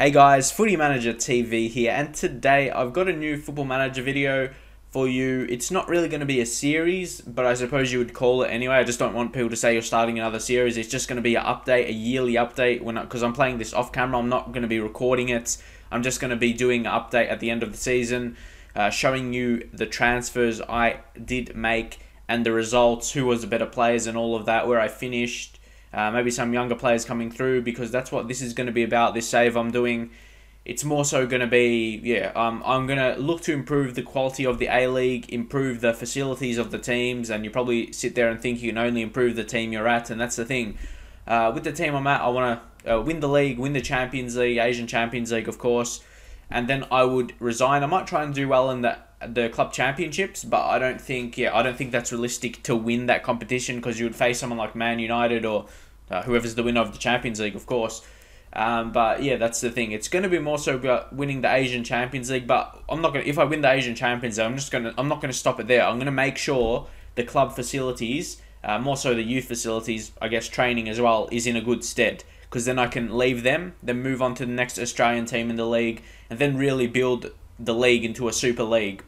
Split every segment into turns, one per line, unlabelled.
Hey guys, Footy Manager TV here, and today I've got a new Football Manager video for you. It's not really going to be a series, but I suppose you would call it anyway. I just don't want people to say you're starting another series. It's just going to be an update, a yearly update, because I'm playing this off camera. I'm not going to be recording it. I'm just going to be doing an update at the end of the season, showing you the transfers I did make and the results, who was the better players and all of that, where I finished. Maybe some younger players coming through, because that's what this is going to be about, this save I'm doing. It's more so going to be, I'm going to look to improve the quality of the A-League, improve the facilities of the teams, and you probably sit there and think you can only improve the team you're at, and that's the thing. With the team I'm at, I want to win the league, win the Champions League, Asian Champions League, of course, and then I would resign. I might try and do well in the club championships, but I don't think that's realistic to win that competition, because you would face someone like Man United or whoever's the winner of the Champions League, of course. But yeah, that's the thing. It's going to be more so about winning the Asian Champions League, but I'm not going. If I win the Asian Champions League, I'm not going to stop it there. I'm going to make sure the club facilities, more so the youth facilities, I guess training as well, is in a good stead, because then I can leave them, then move on to the next Australian team in the league, and then really build the league into a super league.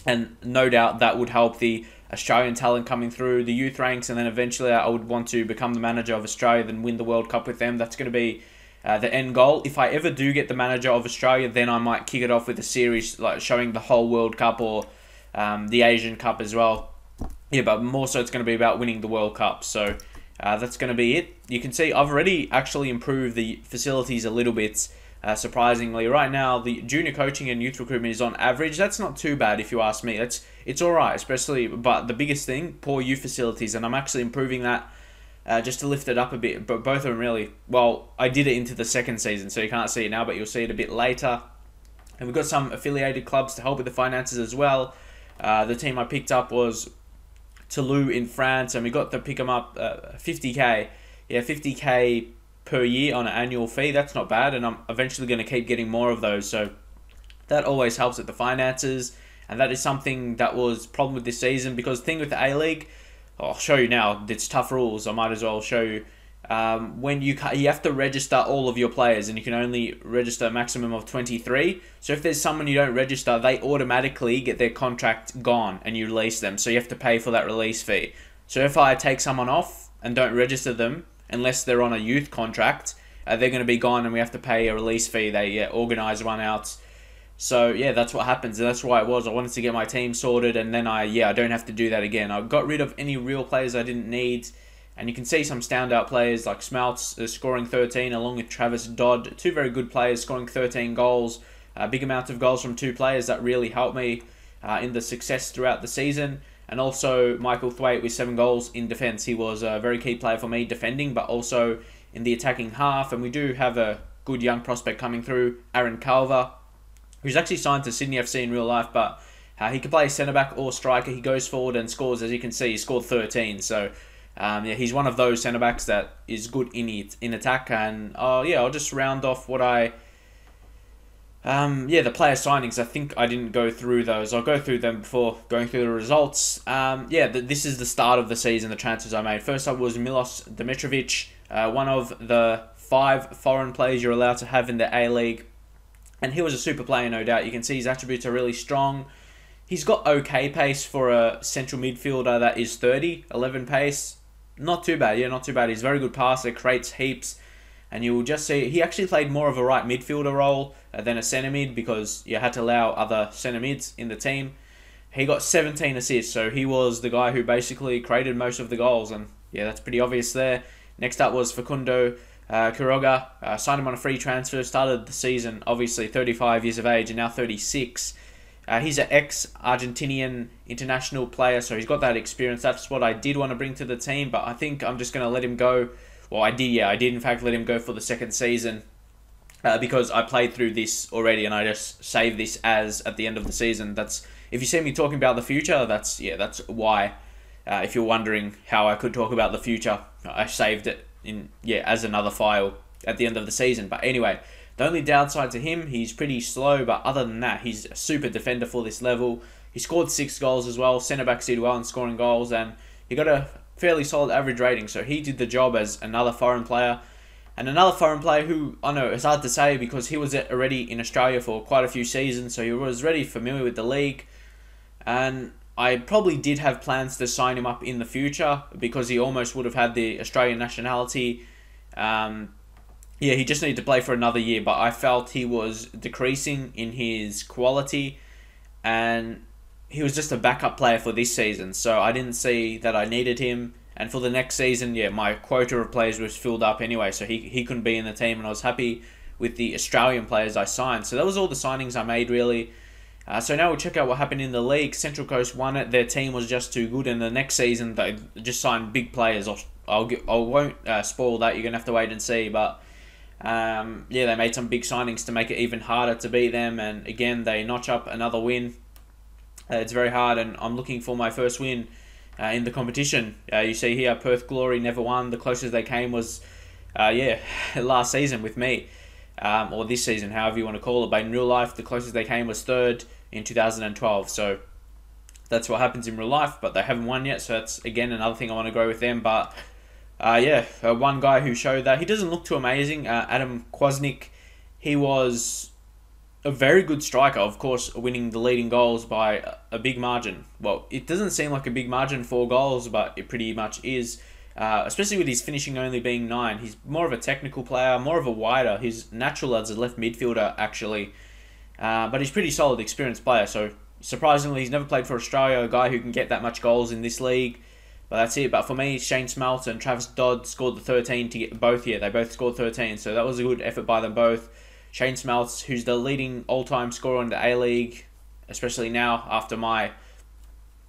And no doubt that would help the Australian talent coming through the youth ranks, and then eventually I would want to become the manager of Australia, then win the World Cup with them. That's going to be the end goal. If I ever do get the manager of Australia, then I might kick it off with a series like showing the whole World Cup or the Asian Cup as well. Yeah, but more so it's going to be about winning the World Cup. So that's going to be it. You can see I've already actually improved the facilities a little bit. Surprisingly, right now the junior coaching and youth recruitment is on average. That's not too bad if you ask me. It's all right, especially. But the biggest thing, poor youth facilities, and I'm actually improving that just to lift it up a bit. But both of them really well. I did it into the second season, so you can't see it now, but you'll see it a bit later. And we've got some affiliated clubs to help with the finances as well. The team I picked up was Toulouse in France, and we got to pick them up 50k. Yeah, 50k. Per year on an annual fee. That's not bad, and I'm eventually going to keep getting more of those, so that always helps with the finances. And that is something that was a problem with this season, because the thing with the A-League, I'll show you now, it's tough rules. I might as well show you. When you have to register all of your players, and you can only register a maximum of 23. So if there's someone you don't register, they automatically get their contract gone and you release them, so you have to pay for that release fee. So if I take someone off and don't register them, unless they're on a youth contract, they're going to be gone, and we have to pay a release fee. They organise one out. So yeah, that's what happens, and that's why it was. I wanted to get my team sorted, and then I don't have to do that again. I got rid of any real players I didn't need, and you can see some standout players like Smeltz scoring 13, along with Travis Dodd, two very good players scoring 13 goals. A big amount of goals from two players that really helped me in the success throughout the season. And also Michael Thwaite with 7 goals in defence. He was a very key player for me defending, but also in the attacking half. And we do have a good young prospect coming through, Aaron Calver, who's actually signed to Sydney FC in real life, but he can play centre-back or striker. He goes forward and scores. As you can see, he scored 13. So he's one of those centre-backs that is good in attack. And I'll just round off what I... the player signings, I think I didn't go through those. I'll go through them before going through the results. This is the start of the season, the transfers I made. First up was Milos Dimitrovic, one of the 5 foreign players you're allowed to have in the A-League. And he was a super player, no doubt. You can see his attributes are really strong. He's got okay pace for a central midfielder that is 30, 11 pace. Not too bad, not too bad. He's a very good passer, creates heaps. And you will just see, he actually played more of a right midfielder role than a centre mid, because you had to allow other centre mids in the team. He got 17 assists, so he was the guy who basically created most of the goals, and yeah, that's pretty obvious there. Next up was Facundo Quiroga, signed him on a free transfer, started the season, obviously 35 years of age and now 36. He's an ex-Argentinian international player, so he's got that experience. That's what I did want to bring to the team, but I think I'm just going to let him go. Well, I did in fact let him go for the second season, because I played through this already, and I just saved this as at the end of the season. That's, if you see me talking about the future, that's why. If you're wondering how I could talk about the future, I saved it in as another file at the end of the season. But anyway, the only downside to him, he's pretty slow, but other than that, he's a super defender for this level. He scored 6 goals as well. Centre backs did well in scoring goals, and he got a fairly solid average rating, so he did the job as another foreign player. And another foreign player who, I know it's hard to say because he was already in Australia for quite a few seasons, so he was already familiar with the league. And I probably did have plans to sign him up in the future because he almost would have had the Australian nationality. He just needed to play for another year, but I felt he was decreasing in his quality, and he was just a backup player for this season, so I didn't see that I needed him. And for the next season, my quota of players was filled up anyway, so he couldn't be in the team, and I was happy with the Australian players I signed. So that was all the signings I made, really. So now we'll check out what happened in the league. Central Coast won it. Their team was just too good, and the next season they just signed big players. I won't spoil that. You're going to have to wait and see, but they made some big signings to make it even harder to beat them, and again, they notch up another win. It's very hard, and I'm looking for my first win in the competition. You see here, Perth Glory never won. The closest they came was, last season with me, or this season, however you want to call it. But in real life, the closest they came was third in 2012. So that's what happens in real life, but they haven't won yet. So that's, again, another thing I want to grow with them. But one guy who showed that, he doesn't look too amazing, Adam Kwasnik. He was a very good striker, of course, winning the leading goals by a big margin. Well, it doesn't seem like a big margin, 4 goals, but it pretty much is, especially with his finishing only being 9. He's more of a technical player, more of a wider. He's natural as a left midfielder, actually, but he's pretty solid, experienced player. So surprisingly, he's never played for Australia, a guy who can get that much goals in this league. But that's it. But for me, Shane Smeltz and Travis Dodd scored the 13 to get both here. They both scored 13, so that was a good effort by them both. Shane Smeltz, who's the leading all-time scorer in the A-League, especially now after my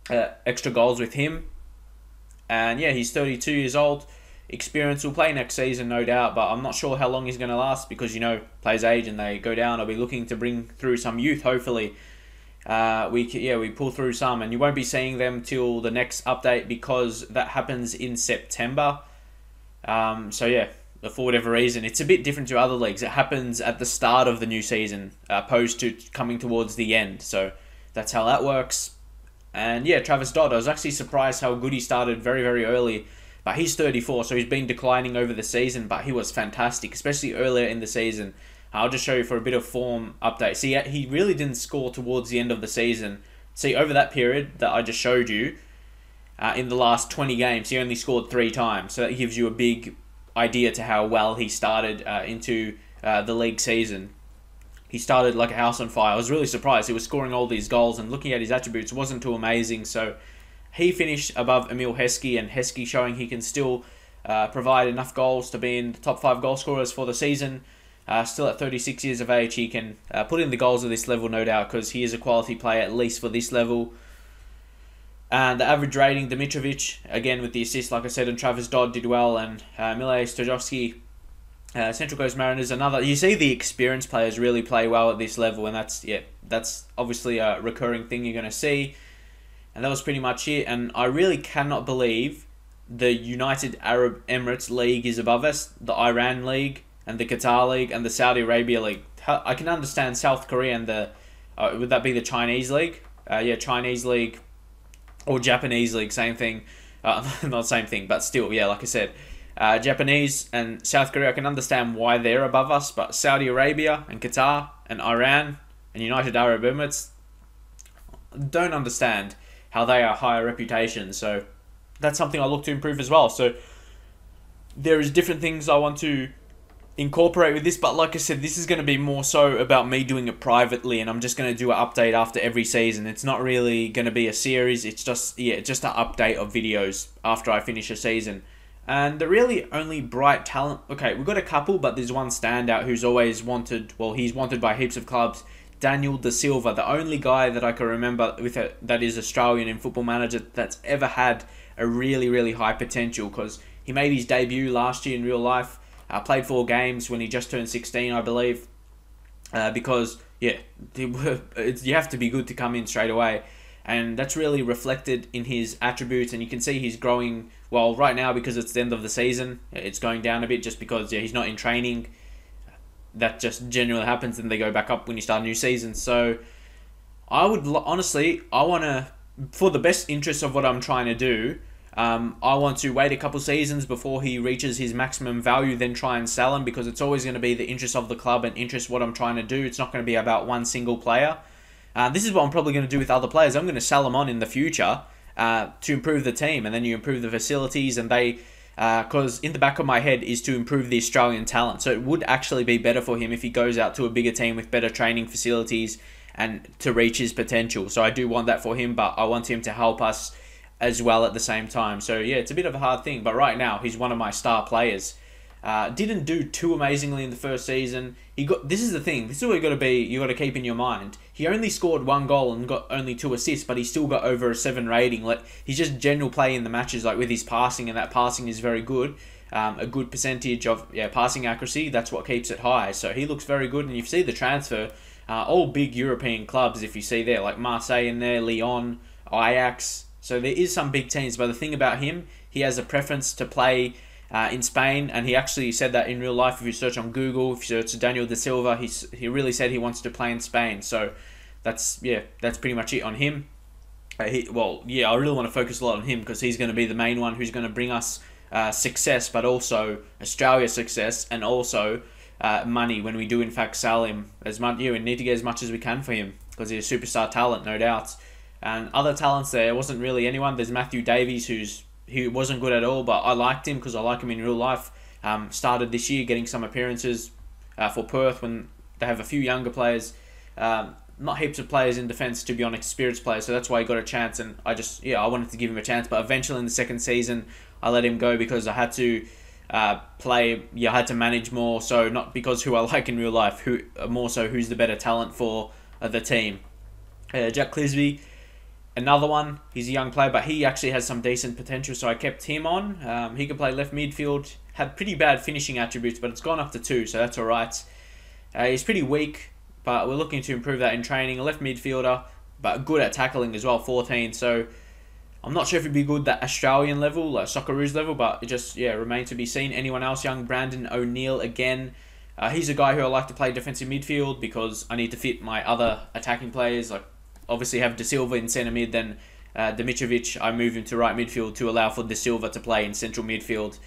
extra goals with him. And he's 32 years old. Experience, will play next season, no doubt, but I'm not sure how long he's going to last because, players age and they go down. I'll be looking to bring through some youth, hopefully. We pull through some, and you won't be seeing them till the next update because that happens in September. For whatever reason, it's a bit different to other leagues. It happens at the start of the new season, opposed to coming towards the end. So that's how that works. And Travis Dodd, I was actually surprised how good he started very, very early. But he's 34, so he's been declining over the season, but he was fantastic, especially earlier in the season. I'll just show you for a bit of form update. See, he really didn't score towards the end of the season. See, over that period that I just showed you, in the last 20 games, he only scored 3 times. So that gives you a big idea to how well he started into the league season. He started like a house on fire. I was really surprised. He was scoring all these goals, and looking at his attributes wasn't too amazing. So he finished above Emil Heskey, and Heskey showing he can still provide enough goals to be in the top 5 goal scorers for the season. Still at 36 years of age, he can put in the goals at this level, no doubt, because he is a quality player, at least for this level. And the average rating, Dimitrovic, again with the assist, like I said, and Travis Dodd did well, and Mile Stojovski, Central Coast Mariners, another. You see the experienced players really play well at this level, and that's obviously a recurring thing you're going to see. And that was pretty much it, and I really cannot believe the United Arab Emirates League is above us, the Iran League, and the Qatar League, and the Saudi Arabia League. I can understand South Korea and the... would that be the Chinese League? Chinese League or Japanese League, same thing. Not same thing, but still, like I said. Japanese and South Korea, I can understand why they're above us, but Saudi Arabia and Qatar and Iran and United Arab Emirates, don't understand how they are higher reputation. So that's something I look to improve as well. So there is different things I want to incorporate with this, but like I said, this is going to be more so about me doing it privately, and I'm just going to do an update after every season. It's not really going to be a series, it's just an update of videos after I finish a season. And the really only bright talent, okay, we've got a couple, but there's one standout who's always wanted, he's wanted by heaps of clubs, Daniel De Silva, the only guy that I can remember that is Australian in Football Manager that's ever had a really, really high potential, because he made his debut last year in real life. Played 4 games when he just turned 16, I believe. Because, you have to be good to come in straight away. And that's really reflected in his attributes. And you can see he's growing, right now because it's the end of the season. It's going down a bit just because he's not in training. That just generally happens, and they go back up when you start a new season. So, I would, honestly, I want to, for the best interest of what I'm trying to do, I want to wait a couple seasons before he reaches his maximum value, then try and sell him, because it's always going to be the interest of the club and interest what I'm trying to do. It's not going to be about one single player. This is what I'm probably going to do with other players. I'm going to sell them on in the future to improve the team, and then you improve the facilities, and they, because in the back of my head is to improve the Australian talent. So it would actually be better for him if he goes out to a bigger team with better training facilities and to reach his potential. So I do want that for him, but I want him to help us as well at the same time. So yeah, it's a bit of a hard thing, but right now he's one of my star players. Didn't do too amazingly in the first season. This is the thing. This is what you got to keep in your mind. He only scored 1 goal and got only 2 assists, but he still got over a 7 rating. Like, he's just general play in the matches, like with his passing, and that passing is very good. A good percentage of passing accuracy. That's what keeps it high. So he looks very good, and you see the transfer. All big European clubs, if you see there, like Marseille in there, Lyon, Ajax. So there is some big teams, but the thing about him, he has a preference to play in Spain, and he actually said that in real life. If you search on Google, if you search Daniel de Silva, he really said he wants to play in Spain. So that's pretty much it on him. I really want to focus a lot on him, because he's going to be the main one who's going to bring us success, but also Australia success, and also money when we do in fact sell him. We need to get as much as we can for him, because he's a superstar talent, no doubt. And other talents there wasn't really anyone. There's Matthew Davies, he wasn't good at all, but I liked him because I like him in real life. Started this year getting some appearances for Perth when they have a few younger players. Not heaps of players in defence, to be honest, experienced players, so that's why he got a chance, and I wanted to give him a chance. But eventually in the second season, I let him go because I had to play. I had to manage more, so not because who I like in real life, more so who's the better talent for the team. Jack Clisby, another one. He's a young player, but he actually has some decent potential, so I kept him on. He can play left midfield. Had pretty bad finishing attributes, but it's gone up to 2, so that's alright. He's pretty weak, but we're looking to improve that in training. A left midfielder, but good at tackling as well, 14. So I'm not sure if he'd be good at Australian level, like Socceroos level, but it just remains to be seen. Anyone else? Young Brandon O'Neill again. He's a guy who I like to play defensive midfield because I need to fit my other attacking players. Like, obviously have De Silva in centre mid, then Dimitrovic, I move him to right midfield to allow for De Silva to play in central midfield.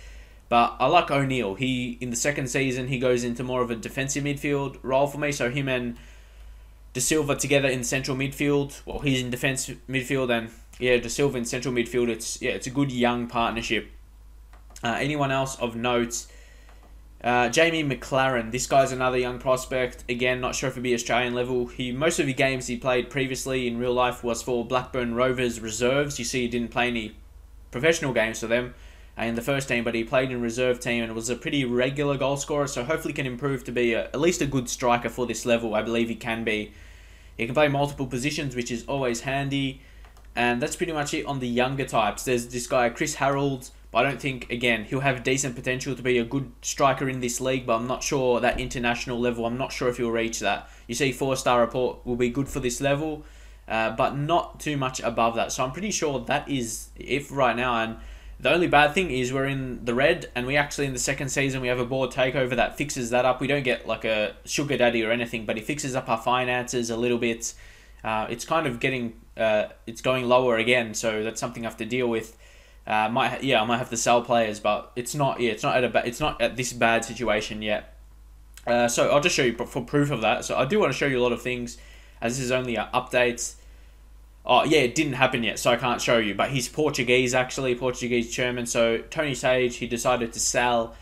But I like O'Neill. In the second season, he goes into more of a defensive midfield role for me. So him and De Silva together in central midfield. Well, he's in defence midfield, and De Silva in central midfield. It's a good young partnership. Anyone else of note? Jamie Maclaren. This guy's another young prospect. Again, not sure if he'd be Australian level. Most of the games he played previously in real life was for Blackburn Rovers reserves. You see, he didn't play any professional games for them in the first team, but he played in reserve team and was a pretty regular goal scorer. So hopefully can improve to be at least a good striker for this level. I believe he can be. He can play multiple positions, which is always handy. And that's pretty much it on the younger types. There's this guy, Chris Harold. But I don't think, again, he'll have decent potential to be a good striker in this league, but I'm not sure that international level, I'm not sure if he'll reach that. You see 4-star report will be good for this level, but not too much above that. So I'm pretty sure that is it right now. And the only bad thing is we're in the red, and we actually, in the second season, we have a board takeover that fixes that up. We don't get like a sugar daddy or anything, but it fixes up our finances a little bit. It's kind of it's going lower again, so that's something I have to deal with. I might have to sell players, but it's not at this bad situation yet. So I'll just show you for proof of that. So I do want to show you a lot of things, as this is only updates. Oh yeah, it didn't happen yet, so I can't show you. But he's Portuguese, actually, Portuguese chairman. So Tony Sage, he decided to sell.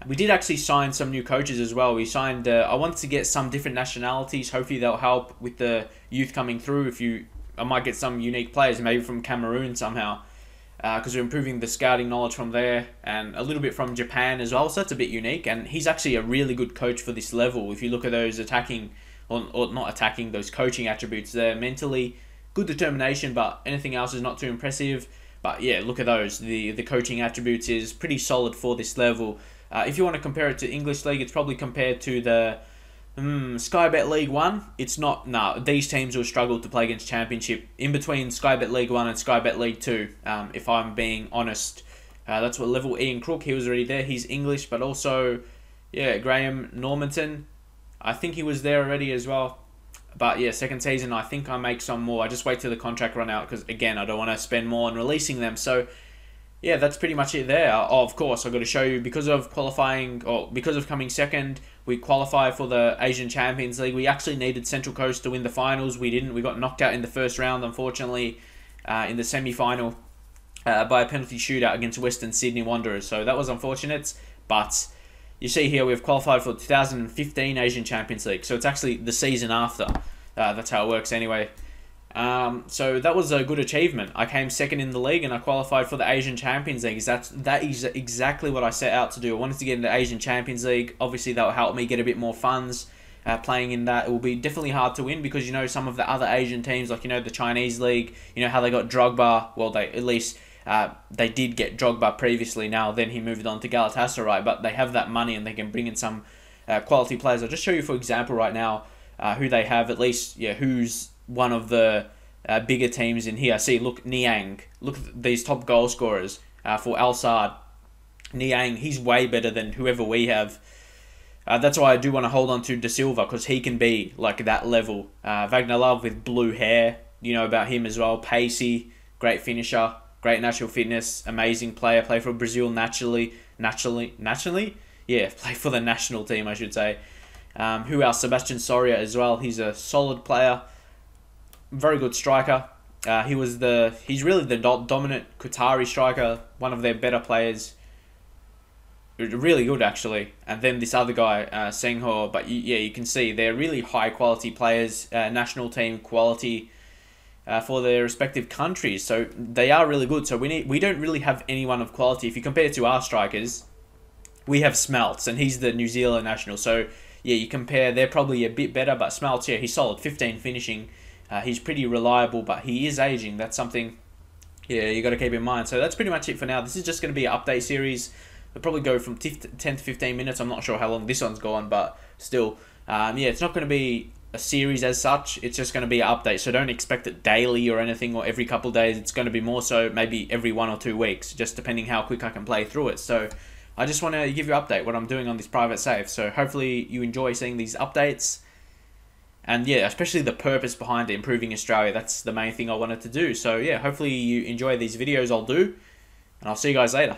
We did actually sign some new coaches as well. We signed. I wanted to get some different nationalities. Hopefully they'll help with the youth coming through. I might get some unique players, maybe from Cameroon somehow. Because we're improving the scouting knowledge from there, and a little bit from Japan as well, so that's a bit unique. And he's actually a really good coach for this level. If you look at those attacking, or not attacking, those coaching attributes there, mentally, good determination, but anything else is not too impressive. But yeah, look at those. The coaching attributes is pretty solid for this level. If you want to compare it to English League, it's probably compared to the Sky Bet League 1, it's not. No, these teams will struggle to play against Championship. In between Sky Bet League 1 and Sky Bet League 2, if I'm being honest. That's what level Ian Crook, he was already there. He's English, but also, Graham Normanton. I think he was there already as well. But yeah, second season, I think I make some more. I just wait till the contract run out because, again, I don't want to spend more on releasing them. So, yeah, that's pretty much it there. Oh, of course, I've got to show you, because of qualifying, or because of coming second, we qualify for the Asian Champions League. We actually needed Central Coast to win the finals. We didn't. We got knocked out in the first round, unfortunately, in the semi-final by a penalty shootout against Western Sydney Wanderers. So that was unfortunate, but you see here we've qualified for the 2015 Asian Champions League. So it's actually the season after. That's how it works anyway. So that was a good achievement. I came second in the league and I qualified for the Asian Champions League. That is exactly what I set out to do. I wanted to get into the Asian Champions League. Obviously, that will help me get a bit more funds playing in that. It will be definitely hard to win because, you know, some of the other Asian teams, like, you know, the Chinese league, you know, how they got Drogba. Well, they did get Drogba previously. Now, then he moved on to Galatasaray, but they have that money and they can bring in some quality players. I'll just show you, for example, right now, who they have, at least, yeah, who's one of the bigger teams in here. See, look, Niang. Look at these top goal scorers for Al Sadd. Niang, he's way better than whoever we have. That's why I do want to hold on to De Silva, because he can be like that level. Wagner Love with blue hair, you know about him as well. Pacey, great finisher, great natural fitness, amazing player. Play for Brazil naturally. Yeah, play for the national team, I should say. Who else? Sebastian Soria as well. He's a solid player. Very good striker. He's really the dominant Qatari striker, one of their better players. Really good, actually. And then this other guy, Sengho. But you can see they're really high quality players, national team quality for their respective countries. So they are really good. So we don't really have anyone of quality. If you compare it to our strikers, we have Smeltz, and he's the New Zealand national. So yeah, you compare, they're probably a bit better. But Smeltz, yeah, he's solid, 15 finishing. He's pretty reliable, but he is aging. That's something, yeah, you got to keep in mind. So that's pretty much it for now. This is just going to be an update series. It'll probably go from 10 to 15 minutes. I'm not sure how long this one's gone, but still, yeah, it's not going to be a series as such. It's just going to be an update. So don't expect it daily or anything, or every couple of days. It's going to be more so maybe every 1 or 2 weeks, just depending how quick I can play through it. So I just want to give you an update what I'm doing on this private save. So hopefully you enjoy seeing these updates. And yeah, especially the purpose behind it, improving Australia. That's the main thing I wanted to do. So yeah, hopefully you enjoy these videos I'll do. And I'll see you guys later.